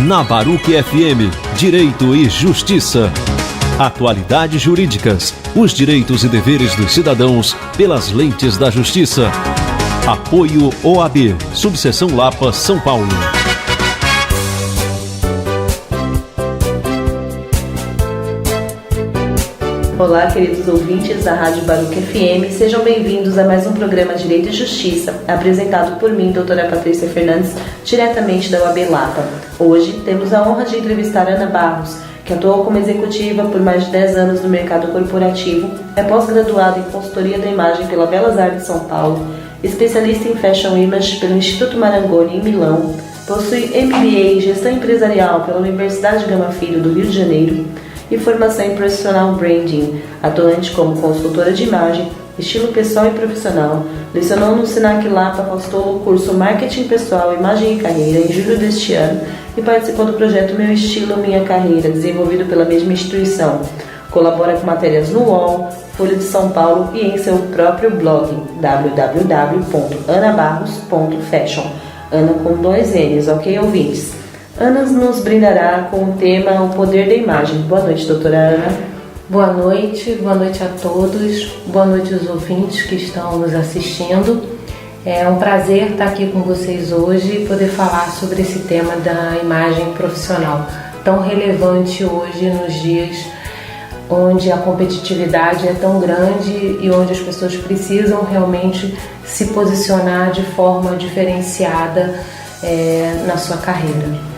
Na Baruch FM, Direito e Justiça. Atualidades jurídicas, os direitos e deveres dos cidadãos pelas lentes da justiça. Apoio OAB, Subseção Lapa, São Paulo. Olá, queridos ouvintes da Rádio Baruch FM, sejam bem-vindos a mais um programa Direito e Justiça, apresentado por mim, doutora Patrícia Fernandes, diretamente da OAB Lapa. Hoje temos a honra de entrevistar Ana Barros, que atuou como executiva por mais de 10 anos no mercado corporativo, é pós-graduada em consultoria da imagem pela Belas Artes de São Paulo, especialista em Fashion Image pelo Instituto Marangoni, em Milão, possui MBA em Gestão Empresarial pela Universidade Gama Filho do Rio de Janeiro e formação em Professional Branding, atuante como consultora de imagem, estilo pessoal e profissional. Lecionou no Senac Lapa, postou o curso Marketing Pessoal, Imagem e Carreira em julho deste ano e participou do projeto Meu Estilo, Minha Carreira, desenvolvido pela mesma instituição. Colabora com matérias no UOL, Folha de São Paulo e em seu próprio blog, www.anabarros.fashion. Ana com 2 N's, ok, ouvintes? Ana nos brindará com o tema O Poder da Imagem. Boa noite, doutora Ana. Boa noite a todos, boa noite aos ouvintes que estão nos assistindo. É um prazer estar aqui com vocês hoje e poder falar sobre esse tema da imagem profissional, tão relevante hoje nos dias onde a competitividade é tão grande e onde as pessoas precisam realmente se posicionar de forma diferenciada na sua carreira.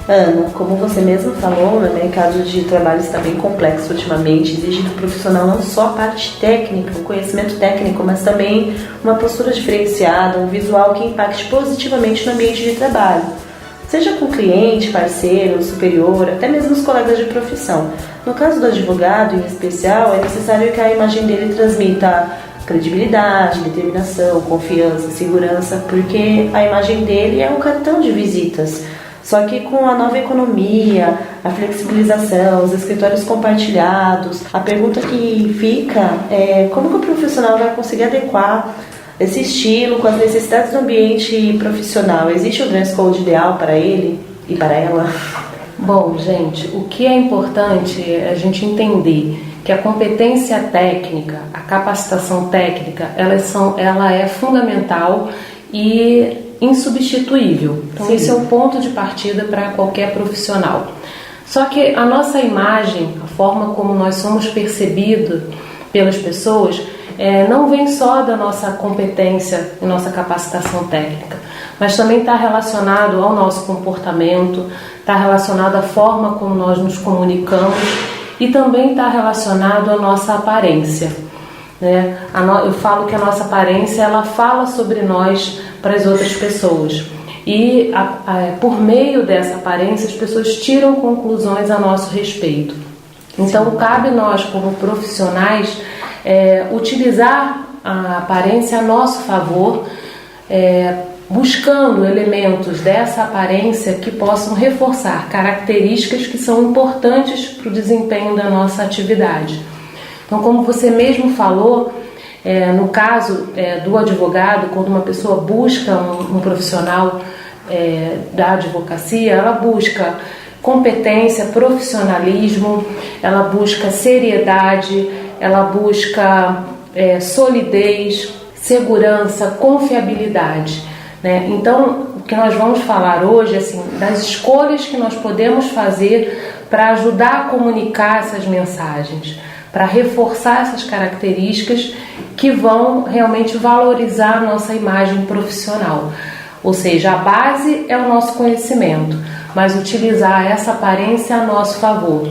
Ana, como você mesma falou, o mercado de trabalho está bem complexo ultimamente, exige do profissional não só a parte técnica, o conhecimento técnico, mas também uma postura diferenciada, um visual que impacte positivamente no ambiente de trabalho, seja com cliente, parceiro, superior, até mesmo os colegas de profissão. No caso do advogado, em especial, é necessário que a imagem dele transmita credibilidade, determinação, confiança, segurança, porque a imagem dele é um cartão de visitas. Só que com a nova economia, a flexibilização, os escritórios compartilhados, a pergunta que fica é como que o profissional vai conseguir adequar esse estilo com as necessidades do ambiente profissional? Existe o dress code ideal para ele e para ela? Bom, gente, o que é importante é a gente entender que a competência técnica, a capacitação técnica, ela é fundamental e insubstituível. Então, esse é o ponto de partida para qualquer profissional. Só que a nossa imagem, a forma como nós somos percebidos pelas pessoas, não vem só da nossa competência e nossa capacitação técnica, mas também está relacionado ao nosso comportamento, está relacionado à forma como nós nos comunicamos e também está relacionado à nossa aparência. Eu falo que a nossa aparência ela fala sobre nós para as outras pessoas e por meio dessa aparência as pessoas tiram conclusões a nosso respeito. Então cabe nós como profissionais utilizar a aparência a nosso favor, buscando elementos dessa aparência que possam reforçar características que são importantes para o desempenho da nossa atividade. Então, como você mesmo falou, no caso do advogado, quando uma pessoa busca um profissional da advocacia, ela busca competência, profissionalismo, ela busca seriedade, ela busca solidez, segurança, confiabilidade. Então, o que nós vamos falar hoje é das escolhas que nós podemos fazer para ajudar a comunicar essas mensagens, para reforçar essas características que vão realmente valorizar a nossa imagem profissional. Ou seja, a base é o nosso conhecimento, mas utilizar essa aparência a nosso favor.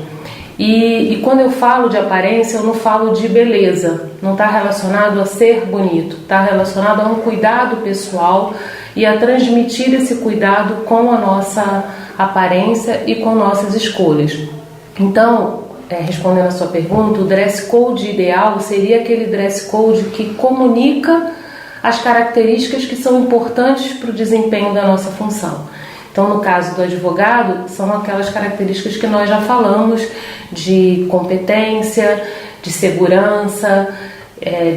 E quando eu falo de aparência, eu não falo de beleza, não está relacionado a ser bonito, está relacionado a um cuidado pessoal e a transmitir esse cuidado com a nossa aparência e com nossas escolhas. Então, respondendo a sua pergunta, o dress code ideal seria aquele dress code que comunica as características que são importantes para o desempenho da nossa função. Então, no caso do advogado, são aquelas características que nós já falamos, de competência, de segurança,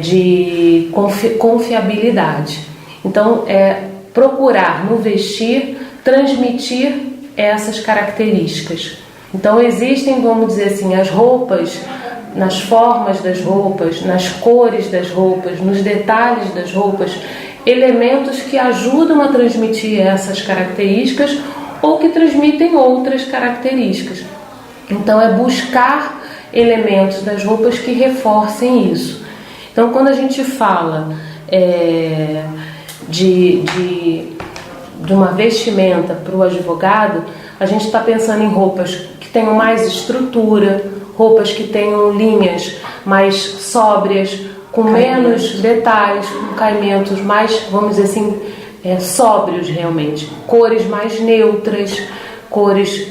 de confiabilidade. Então, procurar no vestir transmitir essas características. Então existem, vamos dizer assim, as roupas, nas formas das roupas, nas cores das roupas, nos detalhes das roupas, elementos que ajudam a transmitir essas características ou que transmitem outras características. Então é buscar elementos das roupas que reforcem isso. Então quando a gente fala de uma vestimenta para o advogado, a gente está pensando em roupas que tenham mais estrutura, roupas que tenham linhas mais sóbrias, com menos detalhes, com caimentos mais, vamos dizer assim, sóbrios realmente, cores mais neutras, cores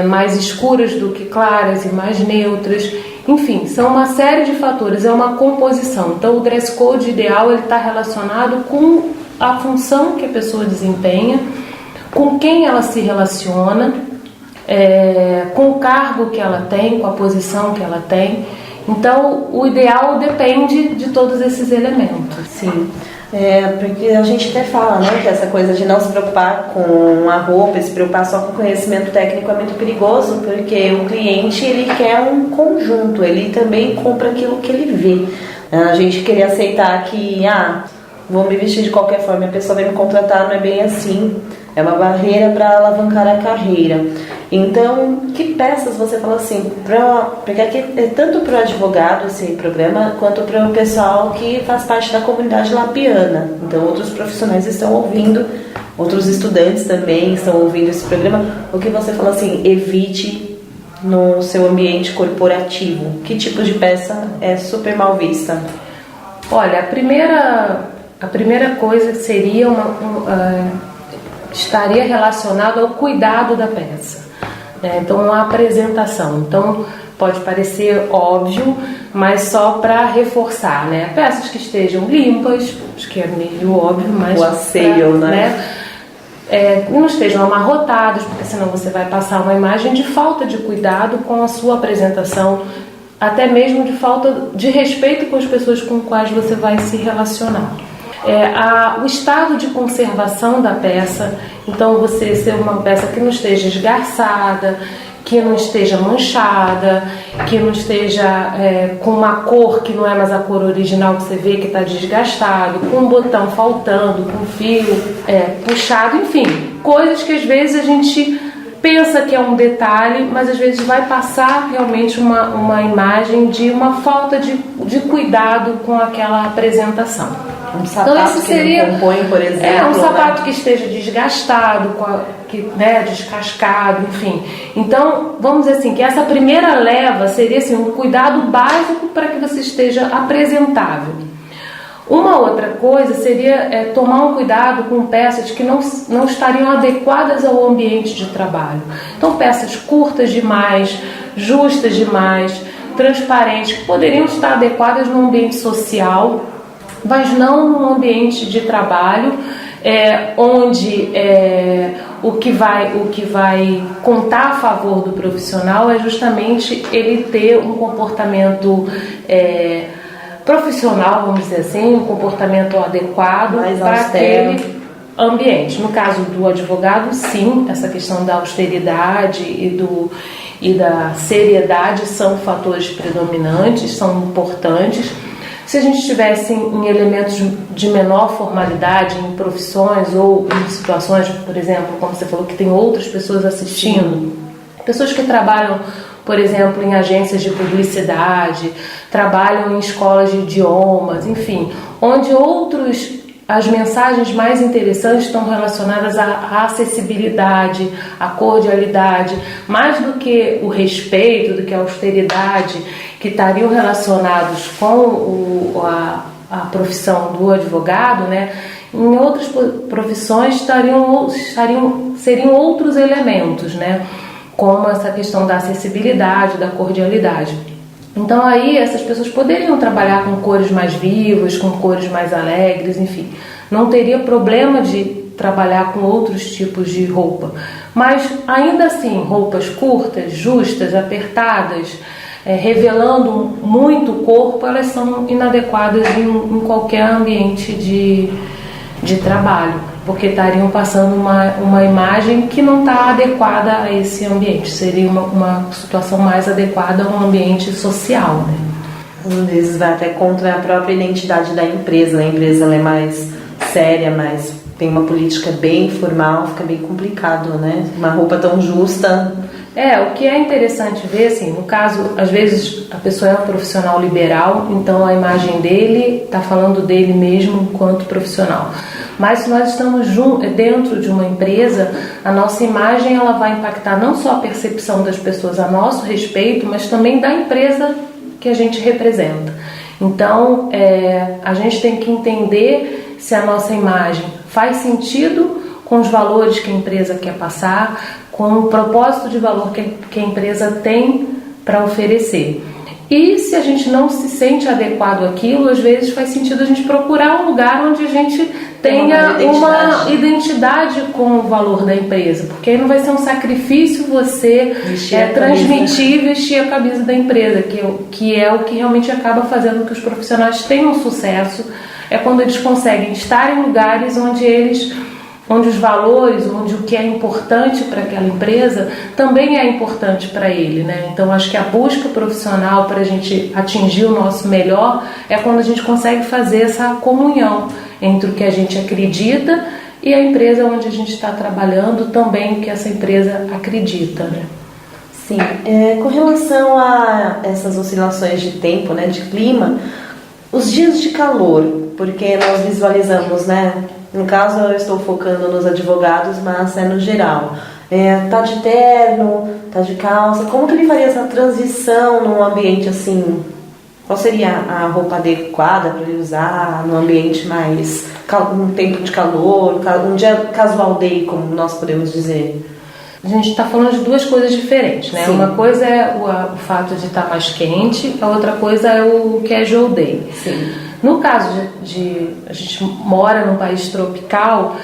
mais escuras do que claras e mais neutras. Enfim, são uma série de fatores, é uma composição. Então o dress code ideal está relacionado com a função que a pessoa desempenha, com quem ela se relaciona, com o cargo que ela tem, com a posição que ela tem. Então o ideal depende de todos esses elementos. Sim. Porque a gente até fala, né, que essa coisa de não se preocupar com a roupa, se preocupar só com o conhecimento técnico é muito perigoso, porque o cliente ele quer um conjunto, ele também compra aquilo que ele vê. A gente querer aceitar que, vou me vestir de qualquer forma, a pessoa vai me contratar, não é bem assim. É uma barreira para alavancar a carreira. Então, que peças você fala assim, porque aqui é tanto para o advogado esse programa, quanto para o pessoal que faz parte da comunidade lapiana. Então, outros profissionais estão ouvindo, outros estudantes também estão ouvindo esse programa. O que você fala assim, evite no seu ambiente corporativo. Que tipo de peça é super mal vista? Olha, a primeira coisa seria estaria relacionado ao cuidado da peça, né? Então a apresentação, então pode parecer óbvio, mas só para reforçar, né? Peças que estejam limpas, acho que é meio óbvio, mas o asseio, né? Não estejam amarrotados, porque senão você vai passar uma imagem de falta de cuidado com a sua apresentação, até mesmo de falta de respeito com as pessoas com as quais você vai se relacionar. O estado de conservação da peça, então você ser uma peça que não esteja esgarçada, que não esteja manchada, que não esteja com uma cor que não é mais a cor original, que você vê que está desgastado, com um botão faltando, com fio puxado, enfim, coisas que às vezes a gente pensa que é um detalhe, mas às vezes vai passar realmente uma imagem de uma falta de cuidado com aquela apresentação. Um sapato então, esse seria, que não compõe, por exemplo. Um sapato que esteja desgastado, descascado, enfim. Então, vamos dizer assim, que essa primeira leva seria assim, um cuidado básico para que você esteja apresentável. Uma outra coisa seria tomar um cuidado com peças que não estariam adequadas ao ambiente de trabalho. Então, peças curtas demais, justas demais, transparentes, que poderiam estar adequadas no ambiente social, mas não no ambiente de trabalho, onde o que vai contar a favor do profissional é justamente ele ter um comportamento profissional, vamos dizer assim, um comportamento adequado para aquele ambiente. No caso do advogado, sim, essa questão da austeridade e da seriedade são fatores predominantes, são importantes. Se a gente estivesse em elementos de menor formalidade, em profissões ou em situações, por exemplo, como você falou, que tem outras pessoas assistindo, pessoas que trabalham, por exemplo, em agências de publicidade, trabalham em escolas de idiomas, enfim, onde as mensagens mais interessantes estão relacionadas à acessibilidade, à cordialidade, mais do que o respeito, do que a austeridade, que estariam relacionados com a profissão do advogado, né? Em outras profissões seriam outros elementos, né? Como essa questão da acessibilidade, da cordialidade. Então aí essas pessoas poderiam trabalhar com cores mais vivas, com cores mais alegres, enfim. Não teria problema de trabalhar com outros tipos de roupa. Mas ainda assim, roupas curtas, justas, apertadas, revelando muito o corpo, elas são inadequadas em qualquer ambiente de trabalho. porque estariam passando uma imagem que não está adequada a esse ambiente. Seria uma situação mais adequada a um ambiente social, né? Às vezes vai até contra a própria identidade da empresa. A empresa ela é mais séria, mas tem uma política bem formal, fica bem complicado, né? Uma roupa tão justa. O que é interessante ver, assim, no caso, às vezes a pessoa é um profissional liberal, então a imagem dele está falando dele mesmo enquanto profissional. Mas se nós estamos dentro de uma empresa, a nossa imagem ela vai impactar não só a percepção das pessoas a nosso respeito, mas também da empresa que a gente representa. Então, a gente tem que entender se a nossa imagem faz sentido com os valores que a empresa quer passar, com o propósito de valor que a empresa tem para oferecer. E se a gente não se sente adequado àquilo, às vezes faz sentido a gente procurar um lugar onde a gente tenha uma identidade com o valor da empresa, porque aí não vai ser um sacrifício você transmitir e vestir a camisa da empresa, que é o que realmente acaba fazendo que os profissionais tenham sucesso, é quando eles conseguem estar em lugares onde os valores, onde o que é importante para aquela empresa também é importante para ele, né? Então acho que a busca profissional para a gente atingir o nosso melhor é quando a gente consegue fazer essa comunhão entre o que a gente acredita e a empresa onde a gente está trabalhando também o que essa empresa acredita, né? Sim, com relação a essas oscilações de tempo, né, de clima, os dias de calor, porque nós visualizamos, né? No caso, eu estou focando nos advogados, mas é no geral. Tá de terno, tá de calça. Como que ele faria essa transição num ambiente assim? Qual seria a roupa adequada para ele usar num ambiente mais... um tempo de calor, um dia casual day, como nós podemos dizer? A gente está falando de duas coisas diferentes, né? Sim. Uma coisa é o fato de estar mais quente, a outra coisa é o casual day. Sim. No caso a gente mora num país tropical,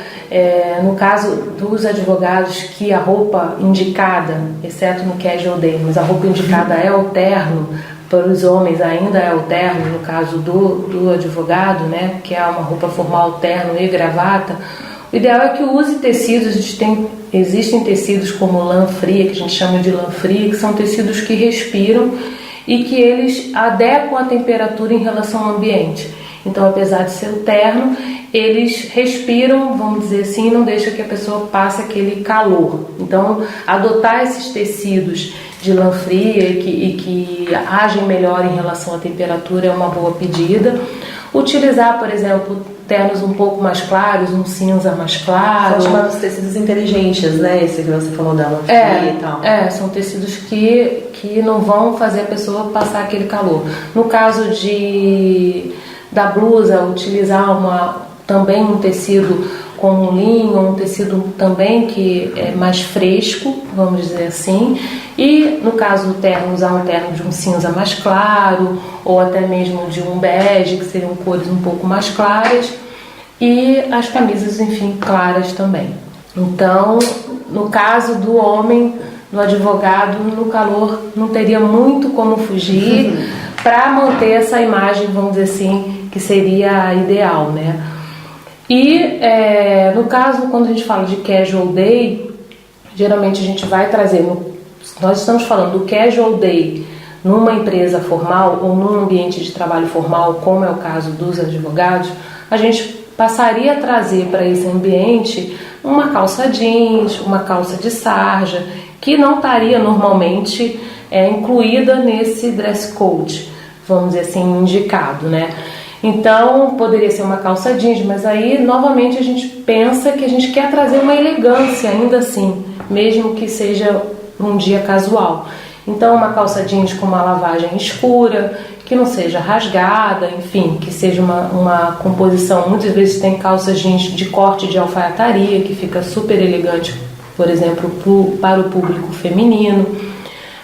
no caso dos advogados que a roupa indicada, exceto no casual day, mas a roupa indicada é o terno, para os homens ainda é o terno, no caso do advogado, né, que é uma roupa formal, terno e gravata, o ideal é que use tecidos, existem tecidos como lã fria, que a gente chama de lã fria, que são tecidos que respiram e que eles adequam a temperatura em relação ao ambiente. Então, apesar de ser o terno, eles respiram, vamos dizer assim, não deixa que a pessoa passe aquele calor. Então, adotar esses tecidos de lã fria e que agem melhor em relação à temperatura é uma boa pedida. Utilizar, por exemplo, ternos um pouco mais claros, um cinza mais claro. São chamados tecidos inteligentes, né? Esse que você falou da lã fria e tal. São tecidos que não vão fazer a pessoa passar aquele calor. No caso da blusa, utilizar também um tecido como um linho, um tecido também que é mais fresco, vamos dizer assim. E no caso do terno, usar um terno de um cinza mais claro, ou até mesmo de um bege, que seriam cores um pouco mais claras. E as camisas, enfim, claras também. Então, no caso do homem, do advogado, no calor não teria muito como fugir para manter essa imagem, vamos dizer assim, que seria a ideal, né? E no caso, quando a gente fala de casual day, geralmente a gente vai trazer, nós estamos falando do casual day numa empresa formal ou num ambiente de trabalho formal, como é o caso dos advogados, a gente passaria a trazer para esse ambiente uma calça jeans, uma calça de sarja, que não estaria normalmente incluída nesse dress code, vamos dizer assim, indicado, né? Então, poderia ser uma calça jeans, mas aí, novamente, a gente pensa que a gente quer trazer uma elegância ainda assim, mesmo que seja um dia casual. Então, uma calça jeans com uma lavagem escura, que não seja rasgada, enfim, que seja uma composição. Muitas vezes tem calças jeans de corte de alfaiataria, que fica super elegante, por exemplo, para o público feminino.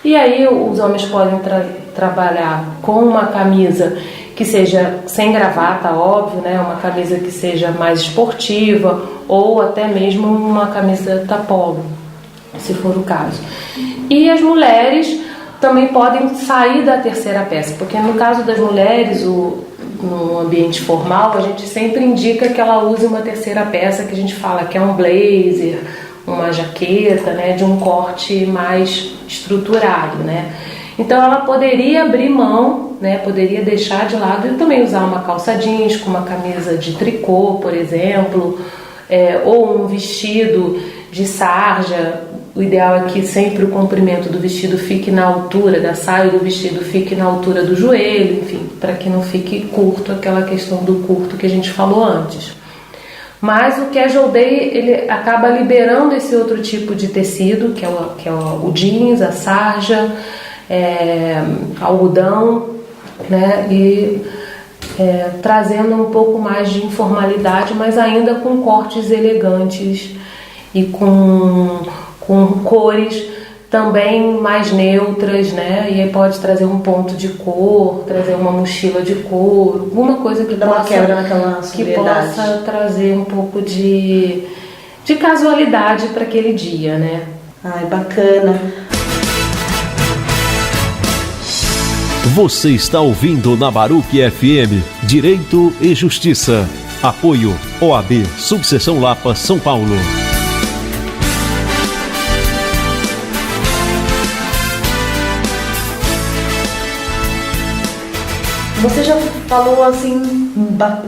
E aí, os homens podem trabalhar com uma camisa que seja sem gravata, óbvio, né? Uma camisa que seja mais esportiva, ou até mesmo uma camiseta polo, se for o caso. E as mulheres também podem sair da terceira peça, porque no caso das mulheres, no ambiente formal, a gente sempre indica que ela use uma terceira peça, que a gente fala que é um blazer, uma jaqueta, né, de um corte mais estruturado, né? Então ela poderia abrir mão, né, poderia deixar de lado e também usar uma calça jeans com uma camisa de tricô, por exemplo, ou um vestido de sarja. O ideal é que sempre o comprimento do vestido fique na altura da saia, do vestido fique na altura do joelho, enfim, para que não fique curto, aquela questão do curto que a gente falou antes. Mas o casual day, ele acaba liberando esse outro tipo de tecido, que é o jeans, a sarja, algodão, né, e trazendo um pouco mais de informalidade, mas ainda com cortes elegantes e com cores também mais neutras, né? E aí pode trazer um ponto de cor, trazer uma mochila de couro, alguma coisa que possa trazer um pouco de casualidade para aquele dia, né? Ai, bacana. Você está ouvindo na Baruque FM Direito e Justiça. Apoio OAB Subseção Lapa, São Paulo. Você já falou assim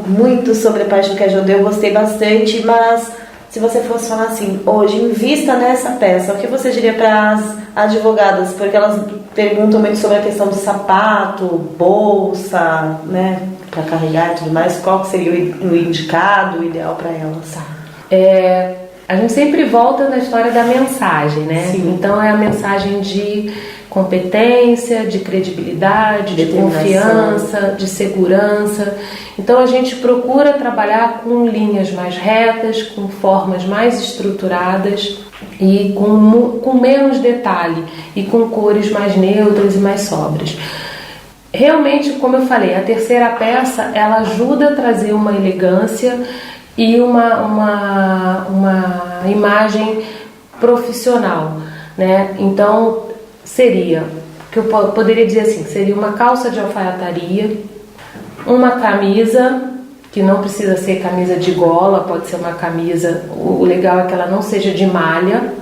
muito sobre a parte do casual day, eu gostei bastante, mas se você fosse falar assim, hoje, invista nessa peça, o que você diria para as advogadas? Porque elas perguntam muito sobre a questão do sapato, bolsa, né, para carregar e tudo mais. Qual seria o indicado, o ideal para elas? A gente sempre volta na história da mensagem, né? Sim. Então é a mensagem de competência, de credibilidade, de confiança, de segurança. Então a gente procura trabalhar com linhas mais retas, com formas mais estruturadas e com menos detalhe e com cores mais neutras e mais sóbrias. Realmente, como eu falei, a terceira peça ela ajuda a trazer uma elegância e uma imagem profissional, né? Então seria, que eu poderia dizer assim, seria uma calça de alfaiataria, uma camisa, que não precisa ser camisa de gola, pode ser uma camisa, o legal é que ela não seja de malha,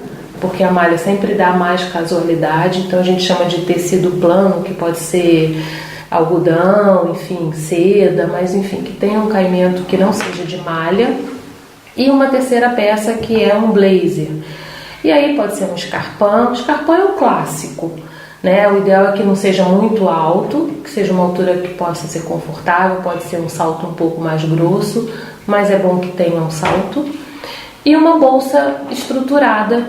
porque a malha sempre dá mais casualidade, então a gente chama de tecido plano, que pode ser algodão, enfim, seda, mas enfim, que tenha um caimento que não seja de malha, e uma terceira peça que é um blazer. E aí pode ser um escarpão. O escarpão é um clássico, né? O ideal é que não seja muito alto, que seja uma altura que possa ser confortável, pode ser um salto um pouco mais grosso, mas é bom que tenha um salto. E uma bolsa estruturada,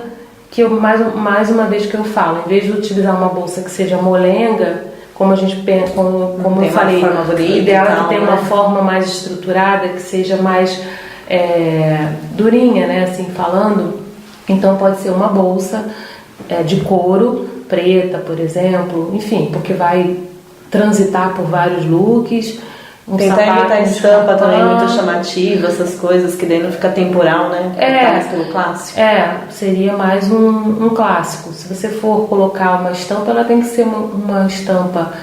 que eu, mais uma vez que eu falo, em vez de utilizar uma bolsa que seja molenga, como a gente pensa, como eu falei, o ideal é que tenha uma forma mais estruturada, que seja mais durinha, né? Assim falando. Então pode ser uma bolsa de couro, preta, por exemplo, enfim, porque vai transitar por vários looks. Tentar evitar estampa também muito chamativa, essas coisas que daí não fica temporal, né? Mais pelo clássico. Seria mais um clássico. Se você for colocar uma estampa, ela tem que ser uma estampa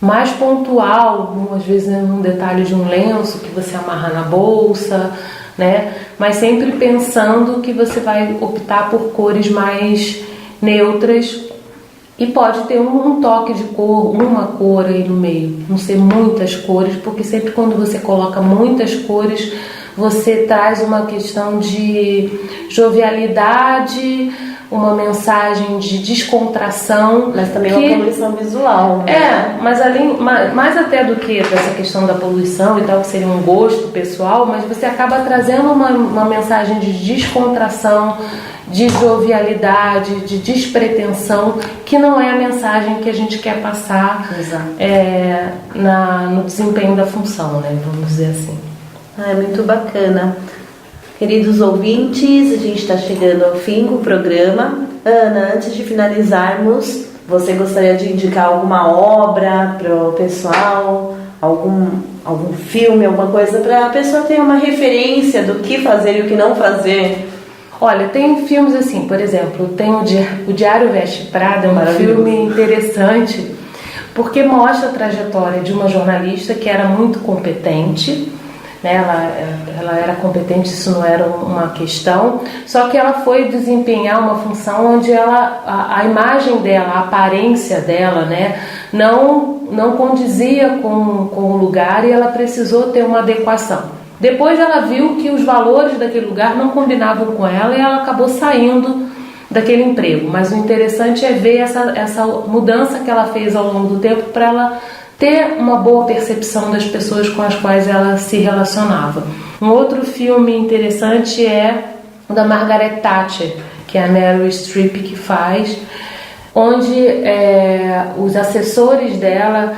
mais pontual, às vezes um detalhe de um lenço que você amarra na bolsa, né? Mas sempre pensando que você vai optar por cores mais neutras e pode ter um toque de cor, uma cor aí no meio, não ser muitas cores, porque sempre quando você coloca muitas cores, você traz uma questão de jovialidade, uma mensagem de descontração, mas também uma poluição visual, né? Mas além, mais até do que dessa questão da poluição e tal, que seria um gosto pessoal, mas você acaba trazendo uma mensagem de descontração, de jovialidade, de despretensão, que não é a mensagem que a gente quer passar no desempenho da função, né? Vamos dizer assim. É muito bacana. Queridos ouvintes, a gente está chegando ao fim do programa. Ana, antes de finalizarmos, você gostaria de indicar alguma obra para o pessoal, algum filme, alguma coisa, para a pessoa ter uma referência do que fazer e o que não fazer? Olha, tem filmes assim, por exemplo, tem o Diário Veste Prada, um filme interessante, porque mostra a trajetória de uma jornalista que era muito competente, né? Ela era competente, isso não era uma questão, só que ela foi desempenhar uma função onde a imagem dela, a aparência dela, né, não condizia com o lugar, e ela precisou ter uma adequação. Depois ela viu que os valores daquele lugar não combinavam com ela e ela acabou saindo daquele emprego. Mas o interessante é ver essa mudança que ela fez ao longo do tempo para ela ter uma boa percepção das pessoas com as quais ela se relacionava. Um outro filme interessante é o da Margaret Thatcher, que é a Meryl Streep que faz, onde os assessores dela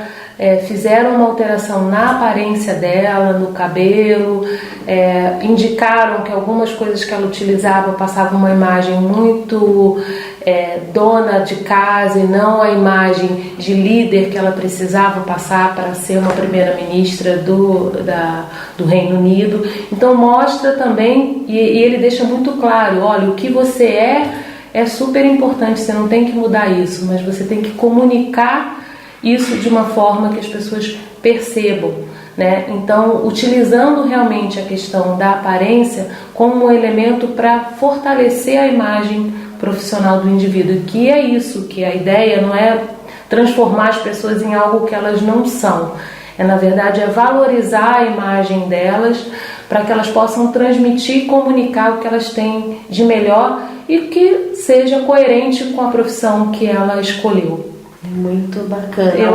fizeram uma alteração na aparência dela, no cabelo, indicaram que algumas coisas que ela utilizava passavam uma imagem muito dona de casa e não a imagem de líder que ela precisava passar para ser uma primeira-ministra do Reino Unido. Então mostra também, e ele deixa muito claro, olha, o que você é super importante, você não tem que mudar isso, mas você tem que comunicar isso de uma forma que as pessoas percebam, né? Então, utilizando realmente a questão da aparência como um elemento para fortalecer a imagem profissional do indivíduo, que é isso, que a ideia não é transformar as pessoas em algo que elas não são, na verdade valorizar a imagem delas para que elas possam transmitir e comunicar o que elas têm de melhor e que seja coerente com a profissão que ela escolheu. Muito bacana. Eu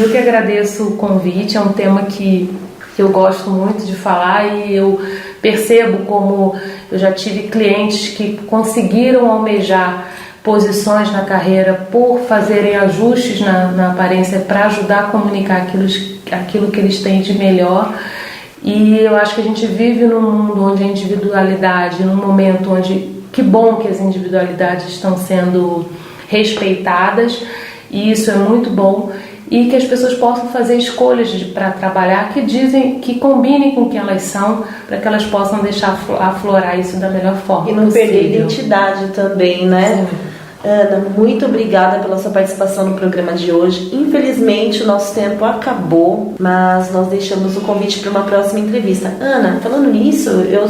que agradeço o convite, é um tema que eu gosto muito de falar e eu percebo como eu já tive clientes que conseguiram almejar posições na carreira por fazerem ajustes na aparência para ajudar a comunicar aquilo que eles têm de melhor. E eu acho que a gente vive num mundo onde a individualidade, num momento onde, que bom que as individualidades estão sendo respeitadas, e isso é muito bom, e que as pessoas possam fazer escolhas para trabalhar que combinem com o que elas são, para que elas possam deixar aflorar isso da melhor forma e não possível. Perder identidade também, né? Sim. Ana, muito obrigada pela sua participação no programa de hoje. Infelizmente o nosso tempo acabou, mas nós deixamos o convite para uma próxima entrevista. Ana, falando nisso, eu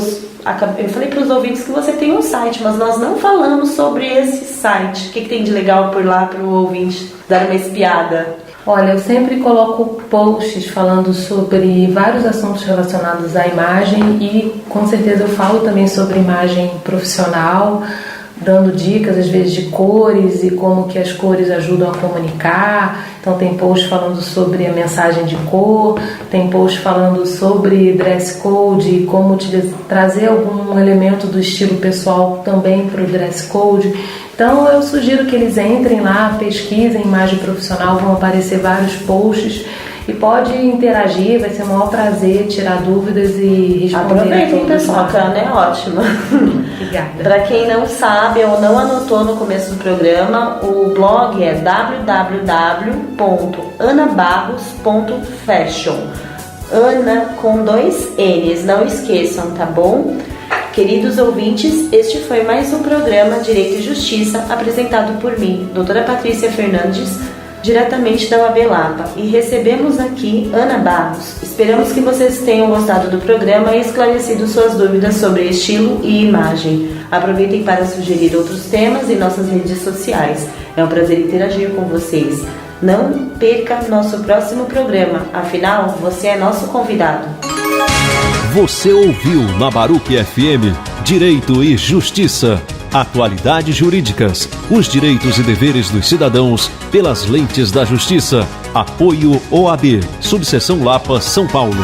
falei para os ouvintes que você tem um site, mas nós não falamos sobre esse site. O que tem de legal por lá para o ouvinte dar uma espiada? Olha, eu sempre coloco posts falando sobre vários assuntos relacionados à imagem e com certeza eu falo também sobre imagem profissional, dando dicas às vezes de cores e como que as cores ajudam a comunicar. Então tem post falando sobre a mensagem de cor, tem post falando sobre dress code e como trazer algum elemento do estilo pessoal também para o dress code. Então eu sugiro que eles entrem lá, pesquisem imagem profissional, vão aparecer vários posts e pode interagir, vai ser um maior prazer tirar dúvidas e responder. Aproveitem, pessoal, que a Ana é ótima. Obrigada. Para quem não sabe ou não anotou no começo do programa, o blog é www.anabarros.fashion. Ana com 2 N's, não esqueçam, tá bom? Queridos ouvintes, este foi mais um programa Direito e Justiça, apresentado por mim, doutora Patrícia Fernandes, diretamente da UAB Lapa, e recebemos aqui Ana Barros. Esperamos que vocês tenham gostado do programa e esclarecido suas dúvidas sobre estilo e imagem. Aproveitem para sugerir outros temas em nossas redes sociais. É um prazer interagir com vocês. Não perca nosso próximo programa, afinal, você é nosso convidado. Você ouviu na Baruque FM Direito e Justiça. Atualidades jurídicas, os direitos e deveres dos cidadãos pelas lentes da justiça. Apoio OAB, Subseção Lapa, São Paulo.